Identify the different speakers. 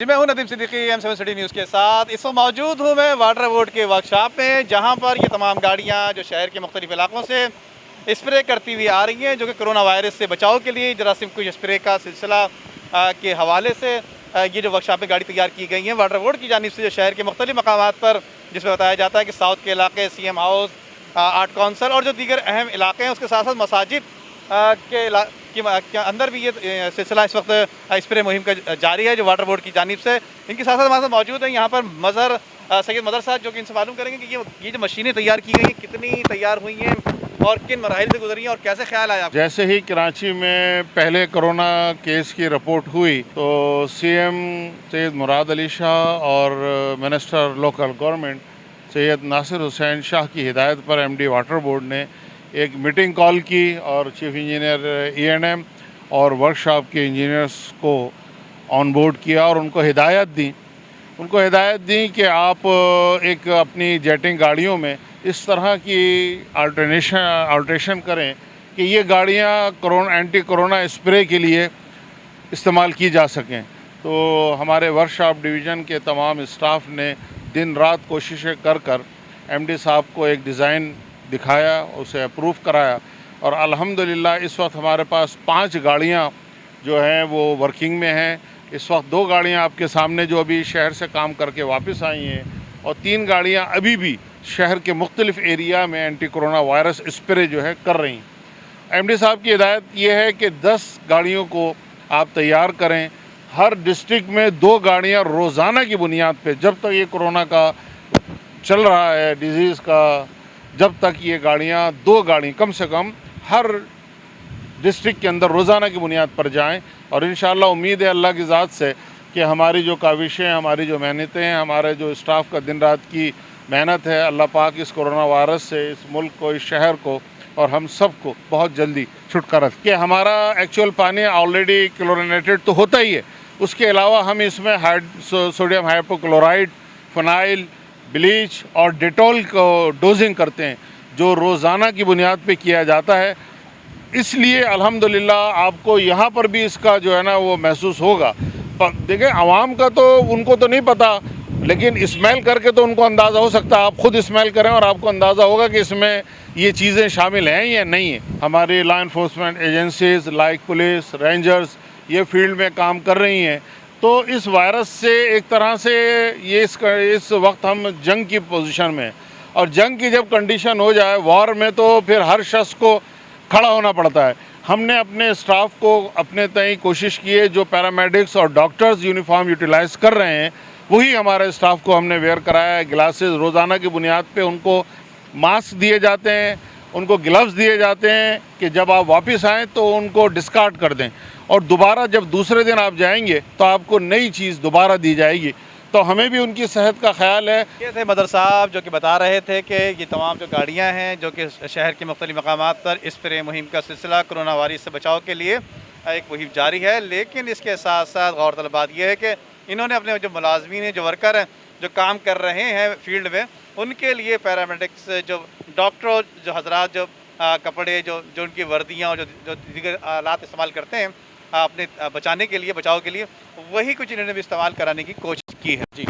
Speaker 1: जी मैं हूं Nadeem Siddiqui M7 city news के साथ। इस वक्त मौजूद हूं मैं वाटर बोर्ड के वर्कशॉप में, जहां पर ये तमाम गाड़ियां जो शहर के मुख्तलिफ इलाकों से स्प्रे करती हुई आ रही हैं, जो कि कोरोना वायरस से बचाव के लिए जरासीम कुछ स्प्रे का सिलसिला के हवाले से ये जो वर्कशॉप में गाड़ी तैयार की गई हैं वाटर बोर्ड की जानिब से, जो शहर के मुख्तलिफ मकामात पर, जिसमें बताया जाता है कि साउथ के इलाके, CM हाउस, आर्ट काउंसिल और जो दीगर अहम इलाके हैं, उसके साथ साथ मसाजिद के अंदर भी ये सिलसिला इस वक्त स्प्रे मुहिम का जारी है, जो वाटर बोर्ड की जानिब से। इनके साथ साथ हमारे साथ मौजूद हैं यहाँ पर सैयद मदर साहब, जो कि इनसे मालूम करेंगे कि ये जो मशीनें तैयार की गई हैं कितनी तैयार हुई हैं और किन मराहिल से गुजरी हैं और कैसे ख्याल आया आपको?
Speaker 2: जैसे ही कराची में पहले कोरोना केस की रिपोर्ट हुई तो CM सैयद मुराद अली शाह और minister local government Syed Nasir Hussain Shah की हिदायत पर MD वाटर बोर्ड ने एक मीटिंग कॉल की और चीफ इंजीनियर ENM और वर्कशॉप के इंजीनियर्स को ऑन बोर्ड किया और उनको हिदायत दी कि आप एक अपनी जेटिंग गाड़ियों में इस तरह की अल्ट्रेशन करें कि ये गाड़ियाँ एंटी कोरोना स्प्रे के लिए इस्तेमाल की जा सकें। तो हमारे वर्कशॉप डिवीज़न के तमाम स्टाफ ने दिन रात कोशिशें कर MD साहब को एक डिज़ाइन दिखाया, उसे अप्रूव कराया और अल्हम्दुलिल्लाह इस वक्त हमारे पास 5 गाड़ियाँ जो हैं वो वर्किंग में हैं। इस वक्त 2 गाड़ियाँ आपके सामने जो अभी शहर से काम करके वापस आई हैं और 3 गाड़ियाँ अभी भी शहर के मुख्तलिफ एरिया में एंटी कोरोना वायरस स्प्रे जो है कर रही हैं। MD साहब की हिदायत ये है कि 10 गाड़ियों को आप तैयार करें। हर डिस्ट्रिक्ट में 2 गाड़ियाँ रोज़ाना की बुनियाद पे, जब तक ये कोरोना का चल रहा है डिज़ीज़ का, जब तक ये गाड़ियाँ 2 गाड़ी कम से कम हर डिस्ट्रिक्ट के अंदर रोज़ाना की बुनियाद पर जाएं। और इंशाअल्लाह उम्मीद है अल्लाह की ज़ात से कि हमारी जो काविशें, हमारी जो मेहनतें हैं, हमारे जो स्टाफ का दिन रात की मेहनत है, अल्लाह पाक इस कोरोना वायरस से इस मुल्क को, इस शहर को और हम सब को बहुत जल्दी छुटकारा कि हमारा एक्चुअल पानी ऑलरेडी क्लोरिनेटेड तो होता ही है, उसके अलावा हम इसमें सोडियम हाइपोक्लोराइड, फिनाइल, ब्लीच और डेटॉल को डोजिंग करते हैं, जो रोज़ाना की बुनियाद पे किया जाता है। इसलिए अल्हम्दुलिल्लाह आपको यहाँ पर भी इसका जो है ना वो महसूस होगा। देखिए आवाम का तो उनको तो नहीं पता, लेकिन स्मेल करके तो उनको अंदाज़ा हो सकता है। आप खुद स्मेल करें और आपको अंदाज़ा होगा कि इसमें ये चीज़ें शामिल हैं या नहीं है। हमारी law enforcement agencies like police, rangers ये फील्ड में काम कर रही हैं। तो इस वायरस से एक तरह से ये इस वक्त हम जंग की पोजीशन में, और जंग की जब कंडीशन हो जाए वॉर में, तो फिर हर शख्स को खड़ा होना पड़ता है। हमने अपने स्टाफ को अपने तय कोशिश की है, जो पैरामेडिक्स और डॉक्टर्स यूनिफॉर्म यूटिलाइज़ कर रहे हैं वही हमारे स्टाफ को हमने वेयर कराया है। ग्लासेस रोज़ाना की बुनियाद पे उनको मास्क दिए जाते हैं, उनको ग्लव्स दिए जाते हैं कि जब आप वापस आएँ तो उनको डिस्कार्ड कर दें और दोबारा जब दूसरे दिन आप जाएंगे तो आपको नई चीज़ दोबारा दी जाएगी। तो हमें भी उनकी सेहत का ख्याल है।
Speaker 1: ये थे मदर साहब, जो कि बता रहे थे कि ये तमाम जो गाड़ियाँ हैं जो कि शहर के मुख्तलिफ मकामात पर स्प्रे मुहिम का सिलसिला कोरोना वायरस से बचाव के लिए एक मुहिम जारी है। लेकिन इसके साथ साथ गौरतलब बात यह है कि इन्होंने अपने जो मुलाजमीन हैं, जो वर्कर हैं, जो काम कर रहे हैं फील्ड में, उनके लिए पैरामेडिक्स, जो डॉक्टर, जो हजरात, जो कपड़े, जो उनकी वर्दियाँ और जो दीगर आलात इस्तेमाल करते हैं अपने बचाने के लिए, बचाव के लिए, वही कुछ इन्होंने भी इस्तेमाल कराने की कोशिश की है। जी।